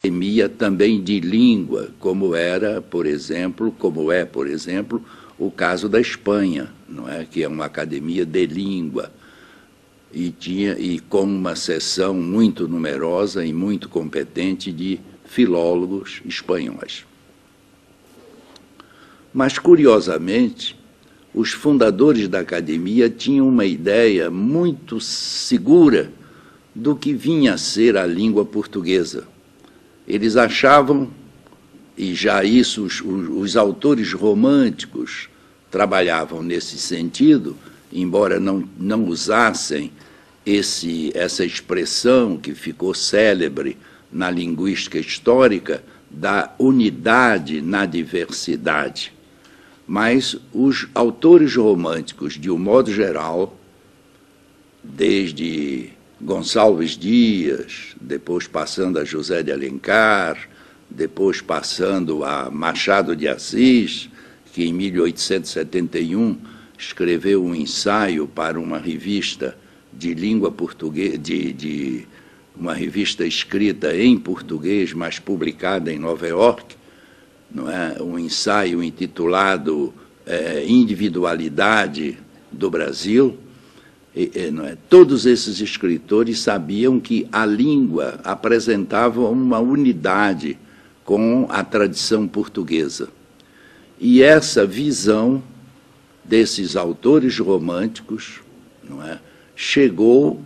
academia também de língua, como é, por exemplo, o caso da Espanha, não é? Que é uma academia de língua, e com uma seção muito numerosa e muito competente de filólogos espanhóis. Mas, curiosamente, os fundadores da academia tinham uma ideia muito segura do que vinha a ser a língua portuguesa. Eles achavam, e já isso os autores românticos trabalhavam nesse sentido, embora não usassem essa expressão que ficou célebre na linguística histórica da unidade na diversidade. Mas os autores românticos, de um modo geral, desde Gonçalves Dias, depois passando a José de Alencar, depois passando a Machado de Assis, que em 1871 escreveu um ensaio para uma revista de língua portuguesa, uma revista escrita em português, mas publicada em Nova York, não é? Um ensaio intitulado Individualidade do Brasil. Não é? Todos esses escritores sabiam que a língua apresentava uma unidade com a tradição portuguesa. E essa visão desses autores românticos, não é? Chegou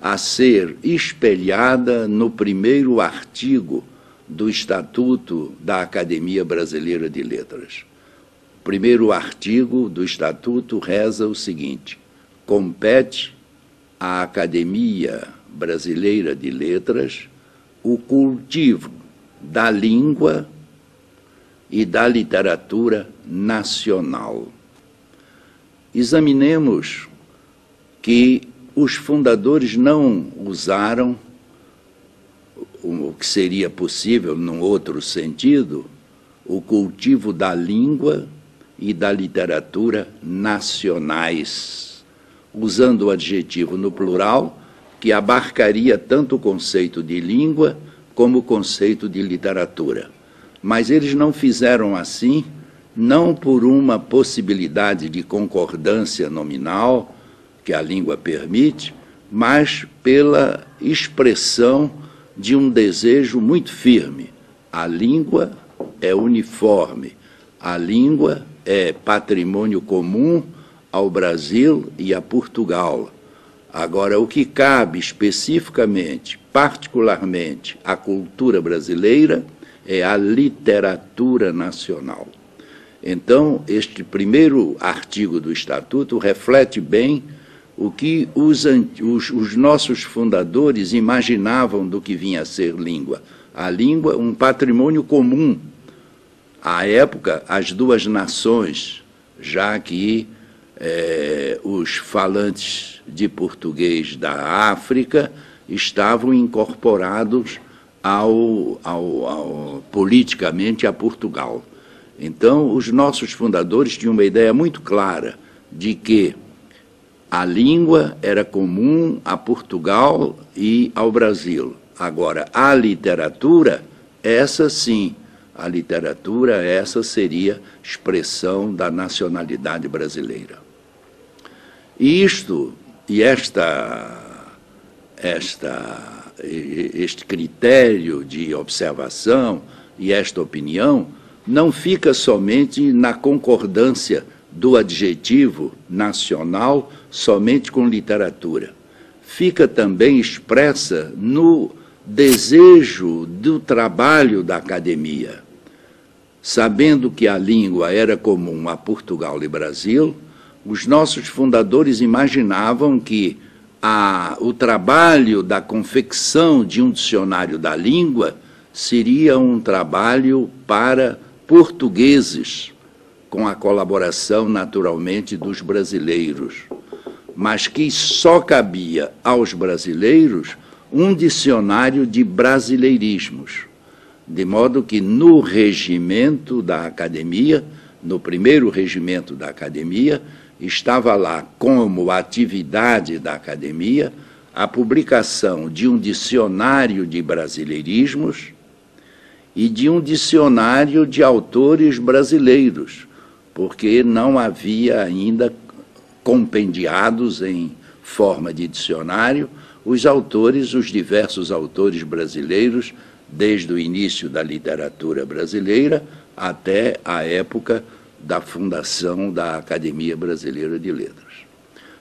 a ser espelhada no primeiro artigo do Estatuto da Academia Brasileira de Letras. O primeiro artigo do Estatuto reza o seguinte: compete à Academia Brasileira de Letras o cultivo da língua e da literatura nacional. Examinemos que os fundadores não usaram o que seria possível, num outro sentido, o cultivo da língua e da literatura nacionais, usando o adjetivo no plural, que abarcaria tanto o conceito de língua como o conceito de literatura. Mas eles não fizeram assim, não por uma possibilidade de concordância nominal, que a língua permite, mas pela expressão de um desejo muito firme. A língua é uniforme, a língua é patrimônio comum ao Brasil e a Portugal. Agora, o que cabe especificamente, particularmente, à cultura brasileira é a literatura nacional. Então, este primeiro artigo do Estatuto reflete bem o que os nossos fundadores imaginavam do que vinha a ser língua. A língua, um patrimônio comum. À época, as duas nações, já que os falantes de português da África estavam incorporados politicamente a Portugal. Então, os nossos fundadores tinham uma ideia muito clara de que a língua era comum a Portugal e ao Brasil. Agora, a literatura, essa sim, a literatura, essa seria expressão da nacionalidade brasileira. E este critério de observação e esta opinião não fica somente na concordância do adjetivo nacional somente com literatura. Fica também expressa no desejo do trabalho da academia. Sabendo que a língua era comum a Portugal e Brasil, os nossos fundadores imaginavam que o trabalho da confecção de um dicionário da língua seria um trabalho para portugueses, com a colaboração, naturalmente, dos brasileiros, mas que só cabia aos brasileiros um dicionário de brasileirismos, de modo que no regimento da academia, no primeiro regimento da academia, estava lá como atividade da academia a publicação de um dicionário de brasileirismos e de um dicionário de autores brasileiros, porque não havia ainda compendiados em forma de dicionário os diversos autores brasileiros, desde o início da literatura brasileira até a época da fundação da Academia Brasileira de Letras.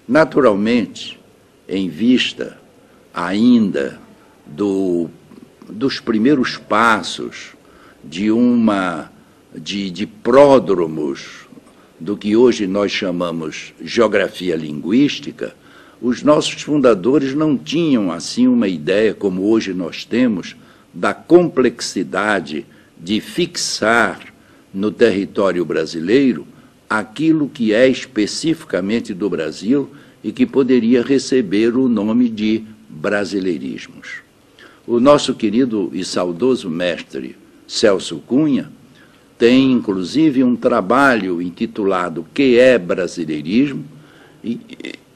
Naturalmente, em vista ainda dos primeiros passos de pródromos do que hoje nós chamamos geografia linguística, os nossos fundadores não tinham assim uma ideia, como hoje nós temos, da complexidade de fixar no território brasileiro aquilo que é especificamente do Brasil e que poderia receber o nome de brasileirismos. O nosso querido e saudoso mestre Celso Cunha tem, inclusive, um trabalho intitulado Que é Brasileirismo?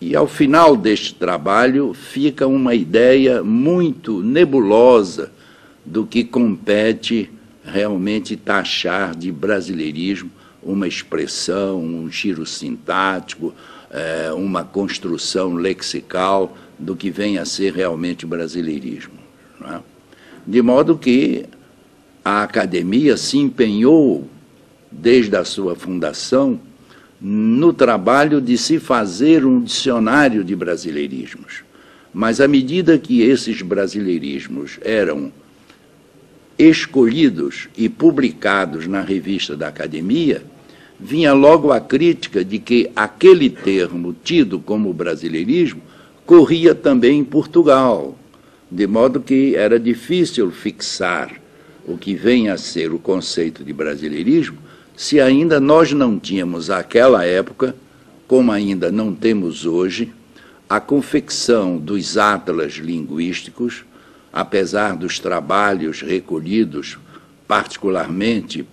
E ao final deste trabalho fica uma ideia muito nebulosa do que compete realmente taxar de brasileirismo uma expressão, um giro sintático, uma construção lexical do que vem a ser realmente brasileirismo. Não é? De modo que a academia se empenhou, desde a sua fundação, no trabalho de se fazer um dicionário de brasileirismos. Mas, à medida que esses brasileirismos eram escolhidos e publicados na revista da academia, vinha logo a crítica de que aquele termo tido como brasileirismo corria também em Portugal, de modo que era difícil fixar o que vem a ser o conceito de brasileirismo se ainda nós não tínhamos, àquela época, como ainda não temos hoje, a confecção dos atlas linguísticos, apesar dos trabalhos recolhidos particularmente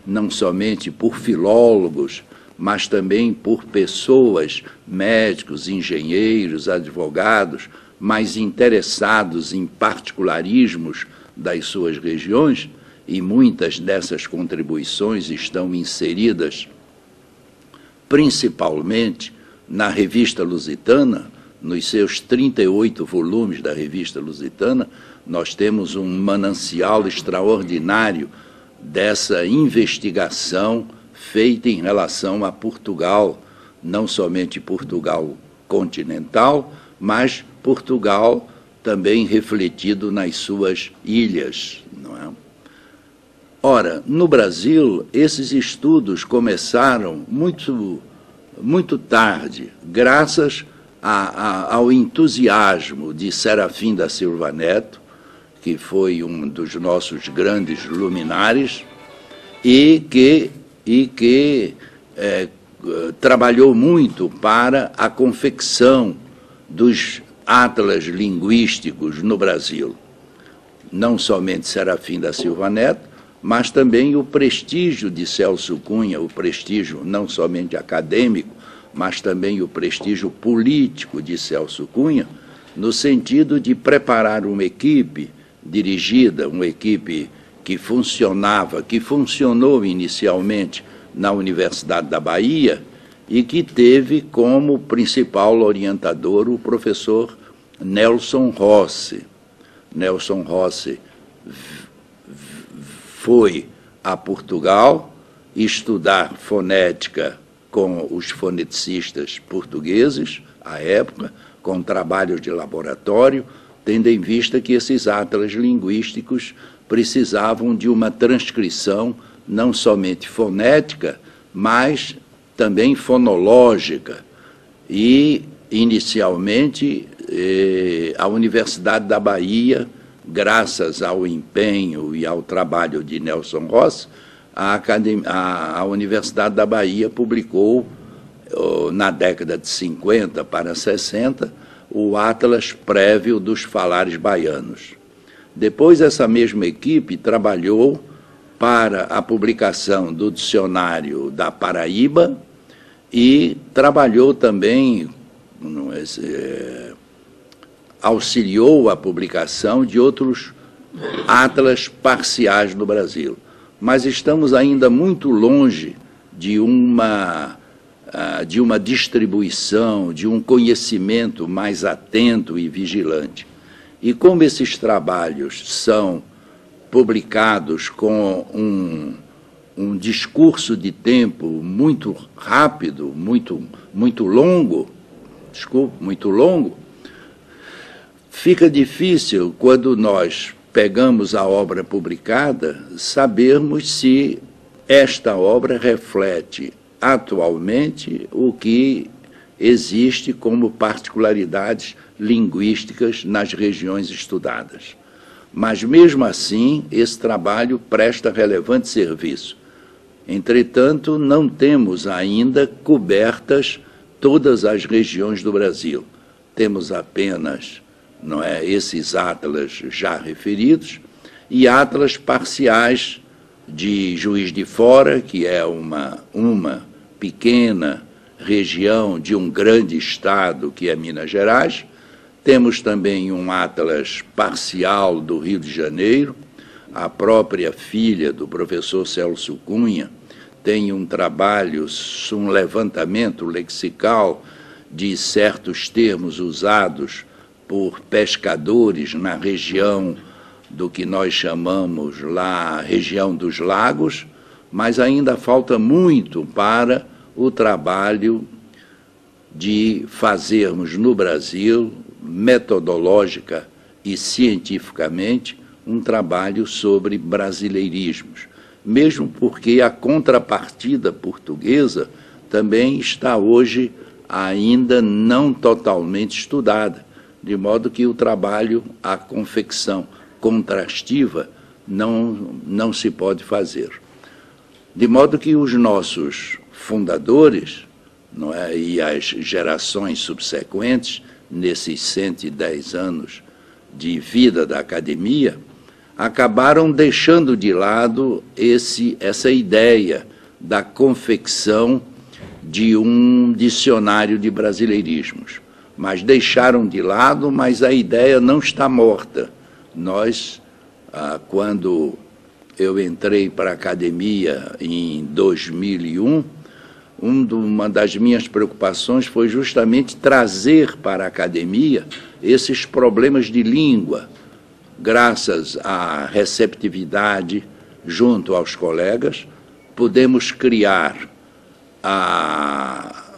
não somente por filólogos, mas também por pessoas, médicos, engenheiros, advogados, mais interessados em particularismos das suas regiões, e muitas dessas contribuições estão inseridas principalmente na Revista Lusitana. Nos seus 38 volumes da Revista Lusitana, nós temos um manancial extraordinário dessa investigação feita em relação a Portugal, não somente Portugal continental, mas Portugal também refletido nas suas ilhas, não é? Ora, no Brasil, esses estudos começaram muito tarde, graças ao entusiasmo de Serafim da Silva Neto, que foi um dos nossos grandes luminares, e que trabalhou muito para a confecção dos atlas linguísticos no Brasil. Não somente Serafim da Silva Neto, mas também o prestígio de Celso Cunha, o prestígio não somente acadêmico, mas também o prestígio político de Celso Cunha, no sentido de preparar uma equipe dirigida, uma equipe que funcionou inicialmente na Universidade da Bahia e que teve como principal orientador o professor Nelson Rossi. Nelson Rossi foi a Portugal estudar fonética com os foneticistas portugueses, à época, com trabalhos de laboratório, tendo em vista que esses atlas linguísticos precisavam de uma transcrição não somente fonética, mas também fonológica. E, inicialmente, a Universidade da Bahia, graças ao empenho e ao trabalho de Nelson Rossi, a Universidade da Bahia publicou, na década de 50 para 60, o Atlas Prévio dos Falares Baianos. Depois, essa mesma equipe trabalhou para a publicação do Dicionário da Paraíba e trabalhou também, auxiliou a publicação de outros atlas parciais no Brasil. Mas estamos ainda muito longe de uma distribuição, de um conhecimento mais atento e vigilante. E como esses trabalhos são publicados com um discurso de tempo muito rápido, muito longo, fica difícil, quando nós pegamos a obra publicada, sabermos se esta obra reflete atualmente o que existe como particularidades linguísticas nas regiões estudadas. Mas, mesmo assim, esse trabalho presta relevante serviço. Entretanto, não temos ainda cobertas todas as regiões do Brasil. Temos apenas, não é, esses atlas já referidos, e atlas parciais de Juiz de Fora, que é uma pequena região de um grande estado, que é Minas Gerais. Temos também um atlas parcial do Rio de Janeiro. A própria filha do professor Celso Cunha tem um trabalho, um levantamento lexical de certos termos usados por pescadores na região do que nós chamamos lá região dos lagos, mas ainda falta muito para o trabalho de fazermos no Brasil, metodológica e cientificamente, um trabalho sobre brasileirismos, mesmo porque a contrapartida portuguesa também está hoje ainda não totalmente estudada, de modo que o trabalho, a confecção contrastiva, não se pode fazer. De modo que os nossos fundadores, não é, e as gerações subsequentes, nesses 110 anos de vida da academia, acabaram deixando de lado essa ideia da confecção de um dicionário de brasileirismos. Mas deixaram de lado, mas a ideia não está morta. Nós, quando eu entrei para a academia em 2001, uma das minhas preocupações foi justamente trazer para a academia esses problemas de língua, graças à receptividade junto aos colegas. Pudemos criar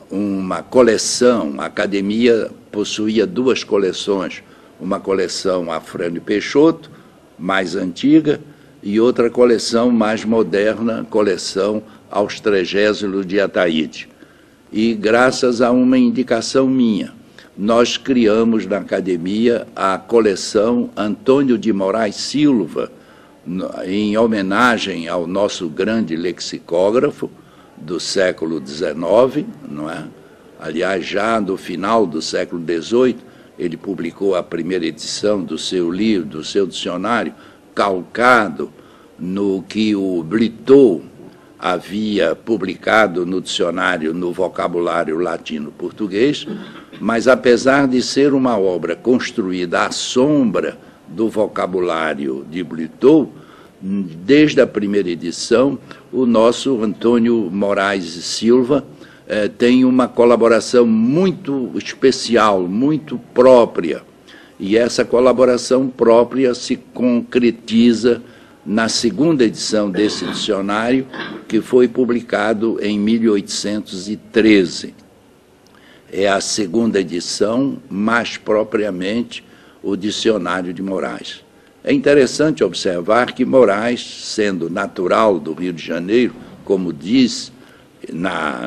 uma coleção. A academia possuía duas coleções, uma coleção Afrânio Peixoto, mais antiga, e outra coleção mais moderna, coleção Austrégésilo de Ataíde. E, graças a uma indicação minha, nós criamos na academia a coleção Antônio de Moraes Silva, em homenagem ao nosso grande lexicógrafo do século XIX, não é? Aliás, já no final do século XVIII, ele publicou a primeira edição do seu livro, do seu dicionário, calcado no que o Blitou havia publicado no dicionário, no vocabulário latino-português, mas, apesar de ser uma obra construída à sombra do vocabulário de Blitou, desde a primeira edição, o nosso Antônio Moraes Silva tem uma colaboração muito especial, muito própria, e essa colaboração própria se concretiza na segunda edição desse dicionário, que foi publicado em 1813. É a segunda edição, mais propriamente, o Dicionário de Moraes. É interessante observar que Moraes, sendo natural do Rio de Janeiro, como diz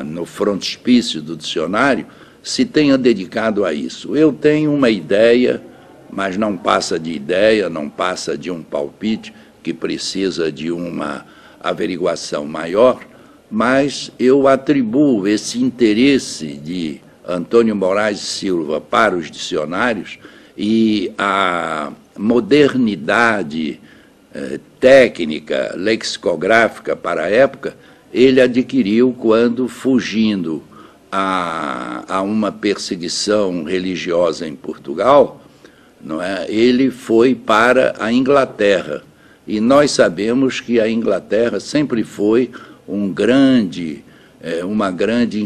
no frontispício do dicionário, se tenha dedicado a isso. Eu tenho uma ideia, mas não passa de ideia, não passa de um palpite, que precisa de uma averiguação maior, mas eu atribuo esse interesse de Antônio Moraes Silva para os dicionários e a modernidade técnica, lexicográfica para a época, ele adquiriu quando, fugindo a uma perseguição religiosa em Portugal, não é? Ele foi para a Inglaterra. E nós sabemos que a Inglaterra sempre foi uma grande